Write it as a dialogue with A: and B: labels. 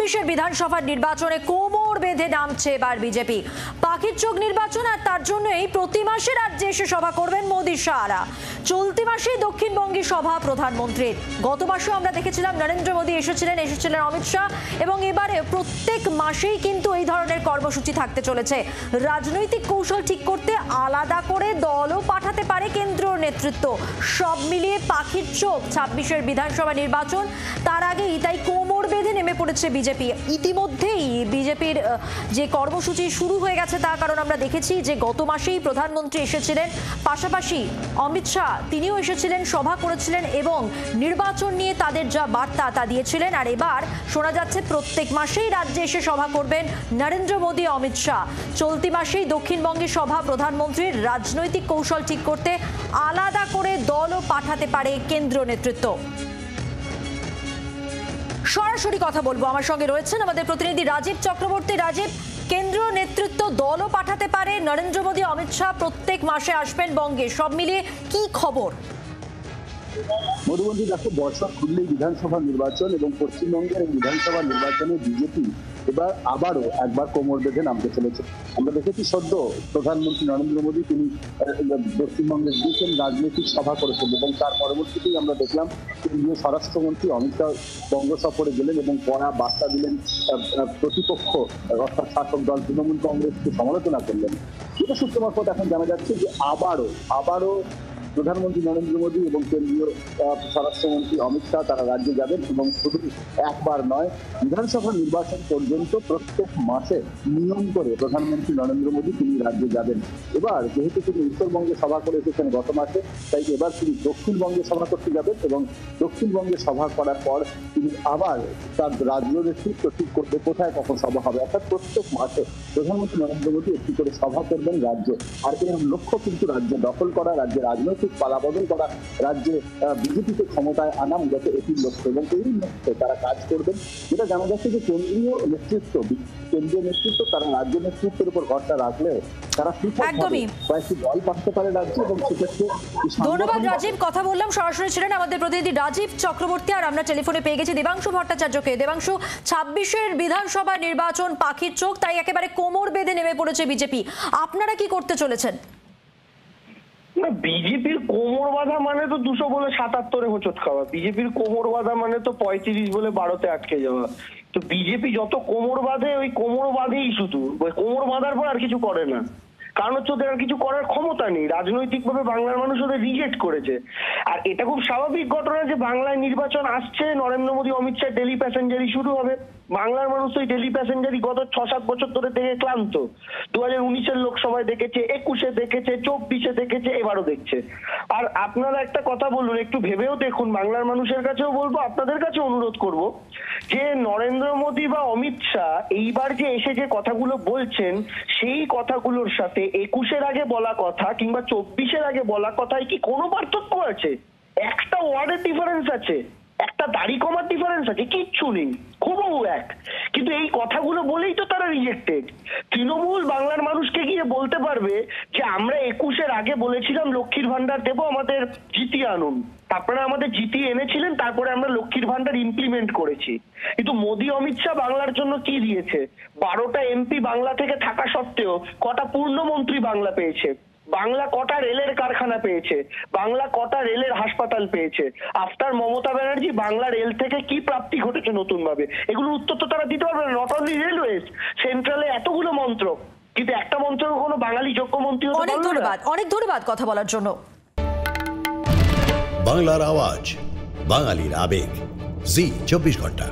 A: ২৬-এর বিধানসভার নির্বাচনে কোমর বেঁধে নামছে এবার বিজেপি। পাখির চোখ নির্বাচন, আর তার জন্যই প্রতি মাসে রাজ্যে এসে সভা করবেন মোদী শাহরা। চলতি মাসেই দক্ষিণবঙ্গে সভা প্রধানমন্ত্রীর। গত মাসেও আমরা দেখেছিলাম নরেন্দ্র মোদী এসেছিলেন অমিত শাহ, এবং এবারে প্রত্যেক মাসেই কিন্তু এই ধরনের কর্মসূচি থাকতে চলেছে। রাজনৈতিক কৌশল ঠিক করতে আলাদা করে দলও পাঠাতে পারে কেন্দ্রীয় নেতৃত্ব। সব মিলিয়ে পাখির চোখ ২৬-এর বিধানসভা নির্বাচন, তার আগেই তাই কোমর বেঁধে নেমে পড়েছে বিজেপি। ইতিমধ্যেই বিজেপির যে কর্মসূচি শুরু হয়ে গেছে, তার কারণ আমরা দেখেছি যে গত মাসেই প্রধানমন্ত্রী এসেছিলেন, পাশাপাশি অমিত শাহ তিনিও এসেছিলেন, সভা করেছিলেন এবং নির্বাচন নিয়ে তাদের যা বার্তা তা দিয়েছিলেন। আর এবার শোনা যাচ্ছে প্রত্যেক মাসেই রাজ্যে এসে সভা করবেন নরেন্দ্র মোদী, অমিত শাহ। চলতি মাসেই দক্ষিণবঙ্গে সভা প্রধানমন্ত্রীর। রাজনৈতিক কৌশল ঠিক করতে আলাদা করে দলও পাঠাতে পারে কেন্দ্রীয় নেতৃত্ব। সরাসরি কথা বলবো, আমার সঙ্গে রয়েছেন আমাদের প্রতিনিধি রাজীব চক্রবর্তী। রাজীব, কেন্দ্রীয় নেতৃত্ব দলও পাঠাতে পারে, নরেন্দ্র মোদী, অমিত শাহ প্রত্যেক মাসে আসবেন বঙ্গে, সব মিলিয়ে কি খবর?
B: মধুবন্ধী, দেখো, বর্ষা খুললেই বিধানসভা নির্বাচন এবং পশ্চিমবঙ্গের বিধানসভা নির্বাচনে বিজেপি এবার আবারও একবার কোমর বেঁধে নামতে চলেছে। আমরা দেখেছি সদ্য প্রধানমন্ত্রী নরেন্দ্র মোদী তিনি পশ্চিমবঙ্গের দুজন রাজনৈতিক সভা করেছেন এবং তার পরবর্তীতেই আমরা দেখলাম কেন্দ্রীয় স্বরাষ্ট্রমন্ত্রী অমিত শাহ বঙ্গ সফরে গেলেন এবং কড়া বার্তা দিলেন, প্রতিপক্ষ অর্থাৎ শাসক দল তৃণমূল কংগ্রেসকে সমালোচনা করলেন। এটা সূত্র মারফত এখন জানা যাচ্ছে যে আবারও প্রধানমন্ত্রী নরেন্দ্র মোদী এবং কেন্দ্রীয় স্বরাষ্ট্রমন্ত্রী অমিত শাহ তারা রাজ্যে যাবেন এবং শুধু একবার নয়, বিধানসভা নির্বাচন পর্যন্ত প্রত্যেক মাসে নিয়ম করে প্রধানমন্ত্রী নরেন্দ্র মোদী তিনি রাজ্যে যাবেন। এবার যেহেতু তিনি উত্তরবঙ্গে সভা করে এসেছেন গত মাসে, তাই এবার তিনি দক্ষিণবঙ্গে সভা করতে যাবেন এবং দক্ষিণবঙ্গে সভা করার পর তিনি আবার তার রাজ্য নেতৃত্ব ঠিক করতে কোথায় কখন সভা হবে। অর্থাৎ প্রত্যেক মাসে প্রধানমন্ত্রী নরেন্দ্র মোদী একটি করে সভা করবেন রাজ্যে। আর এর লক্ষ্য কিন্তু রাজ্য দখল করা, রাজ্যে রাজনৈতিক পালাবদল করা, রাজ্যে বিজেপিকে ক্ষমতায় আনা মূলত এটির লক্ষ্য এবং এই লক্ষ্যে তারা কাজ করবেন। যেটা জানা যাচ্ছে যে কেন্দ্রীয় নেতৃত্ব তারা রাজ্য নেতৃত্বের উপর ভরসা রাখলে তারা কয়েকটি দল পাঠাতে পারে রাজ্যে এবং সেক্ষেত্রে।
A: ধন্যবাদ রাজীব। কথা বললাম, সরাসরি ছিলেন আমাদের প্রতিনিধি রাজীব চক্রবর্তী। আর আমরা টেলিফোনে পেয়ে গেছি দেবাংশু ভট্টাচার্যকে। দেবাংশু, ২৬-এর বিধানসভা নির্বাচন পাখির চোখ, তাই একেবারে কোমর বেঁধে নেমে পড়েছে বিজেপি। আপনারা কি করতে চলেছেন?
C: বিজেপির কোমর বাঁধা মানে তো ২০০ বলে ৭৭-এ হোঁচট খাওয়া। বিজেপির কোমর বাঁধা মানে তো ৩৫ বলে ১২-তে আটকে যাওয়া। তো বিজেপি যত কোমর বাঁধে, ওই কোমর বাঁধেই শুধু, কোমর বাঁধার পর আর কিছু করে না। কারণ হচ্ছে ওদের আর কিছু করার ক্ষমতা নেই। রাজনৈতিক ভাবে বাংলার মানুষ ওদের রিজেক্ট করেছে। আর এটা খুব স্বাভাবিক ঘটনা যে বাংলায় নির্বাচন আসছে, নরেন্দ্র মোদী অমিত শাহ ডেলি প্যাসেঞ্জারই শুরু হবে। বাংলার মানুষ ওই ডেলি প্যাসেঞ্জারই গত ৬-৭ বছর ধরে দেখে ক্লান্ত। ২০১৯-এর লোকসভায় দেখেছে, ২১-এ দেখেছে, ২৪-এ দেখেছে, এবারও দেখছে। আর আপনারা একটা কথা বলুন, একটু ভেবেও দেখুন, বাংলার মানুষের কাছেও বলবো, আপনাদের কাছে অনুরোধ করব যে নরেন্দ্র মোদী বা অমিত শাহ এইবার যে এসে যে কথাগুলো বলছেন, সেই কথাগুলোর সাথে ২১-এর আগে বলা কথা কিংবা ২৪-এর আগে বলা কথায় কি কোনো পার্থক্য আছে? একটা ওয়ার্ডের ডিফারেন্স আছে, একটা দাড়ি কমার ডিফারেন্স আছে, কিচ্ছু নেই, খুবও এক। কিন্তু এই কথাগুলো বলেই তো তারা রিজেক্টেড। তৃণমূল বাংলার মানুষকে গিয়ে বলতে পারবে যে আমরা ২১-এর আগে বলেছিলাম লক্ষ্মীর ভান্ডার দেবো, আমাদের জিতিয়ে আনুন। আপনারা আমাদের জিতিয়ে এনেছিলেন, তারপরে আমরা লক্ষ্মীর ভান্ডার ইমপ্লিমেন্ট করেছি। কিন্তু মোদী অমিত শাহ বাংলার জন্য কি দিয়েছে? ১২টা এমপি বাংলা থেকে থাকা সত্ত্বেও কটা পূর্ণমন্ত্রী বাংলা পেয়েছে? বাংলা কটা রেলের কারখানা পেয়েছে? বাংলা কটা রেলের হাসপাতাল পেয়েছে? আফটার মমতা ব্যানার্জি বাংলা রেল থেকে কি প্রাপ্তি ঘটেছে নতুন ভাবে? এগুলোর উত্তর তো তারা দিতে পারবে না। নট অনলি রেলওয়েজ, সেন্ট্রালে এতগুলো মন্ত্রক, কিন্তু একটা মন্ত্রক কোনো বাঙালি যোগ্য মন্ত্রী হতে পারল না।
A: অনেক ধন্যবাদ কথা বলার জন্য।
D: বাংলার আওয়াজ, বাঙালির আবেগ, জি ২৪ ঘন্টা।